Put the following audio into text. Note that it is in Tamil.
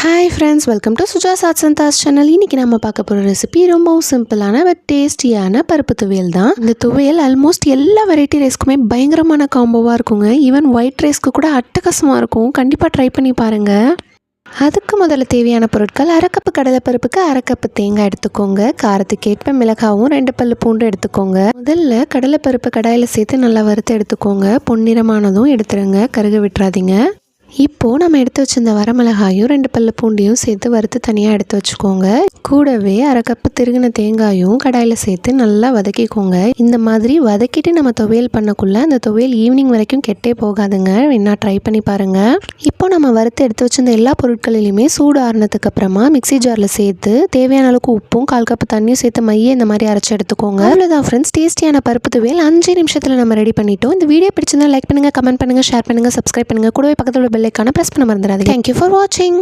Hi friends, welcome to Suja's arts and Das channel. இன்றைக்கி நம்ம பார்க்க போகிற ரெசிபி ரொம்பவும் சிம்பிளான பட் டேஸ்டியான பருப்பு துவையல் தான். இந்த துவையல் ஆல்மோஸ்ட் எல்லா வெரைட்டி ரைஸ்க்குமே பயங்கரமான காம்போவாக இருக்குங்க. ஈவன் ஒயிட் ரைஸ்க்கு கூட அட்டகாசமாக இருக்கும். கண்டிப்பாக ட்ரை பண்ணி பாருங்கள். அதுக்கு முதல்ல தேவையான பொருட்கள்: அரை கப்பு கடலைப்பருப்புக்கு அரை கப்பு தேங்காய் எடுத்துக்கோங்க. காரத்துக்கு ஏற்ப மிளகாவும் 2 பல்லு பூண்டு எடுத்துக்கோங்க. முதல்ல கடலைப்பருப்பு கடாயில் சேர்த்து நல்லா வறுத்து எடுத்துக்கோங்க. பொன்னிறமானதும் எடுத்துருங்க, கருக விட்டுறாதீங்க. இப்போது நம்ம எடுத்து வச்சிருந்த வரமிளகாயும் 2 பல்லு பூண்டையும் சேர்த்து வறுத்து தனியாக எடுத்து வச்சுக்கோங்க. கூடவே அரை கப்பு திருகின தேங்காயும் கடாயில் சேர்த்து நல்லா வதக்கிக்கோங்க. இந்த மாதிரி வதக்கிட்டு நம்ம துவையல் பண்ணக்குள்ள அந்த துவையல் ஈவினிங் வரைக்கும் கெட்டே போகாதுங்க. வேணா ட்ரை பண்ணி பாருங்கள். இப்போ நம்ம வறுத்து எடுத்து வச்சிருந்த எல்லா பொருட்களிலுமே சூடு ஆறுனதுக்கு அப்புறமா மிக்ஸி ஜாரில் சேர்த்து தேவையான அளவுக்கு உப்பும் 1/4 கப்பு தண்ணியும் சேர்த்து மைய இந்த மாதிரி அரைச்சி எடுத்துக்கோங்க. அவ்வளோதான் ஃப்ரெண்ட்ஸ், டேஸ்டியான பருப்பு துவையல் 5 நிமிஷத்தில் நம்ம ரெடி பண்ணிட்டோம். இந்த வீடியோ பிடிச்சிருந்தா லைக் பண்ணுங்கள், கமெண்ட் பண்ணுங்கள், ஷேர் பண்ணுங்கள், சப்ஸ்கிரைப் பண்ணுங்கள். கூடவே பக்கத்தில் பெல் ஐகானை பிரஸ் பண்ண மறந்துடாதீங்க. Thank you for watching.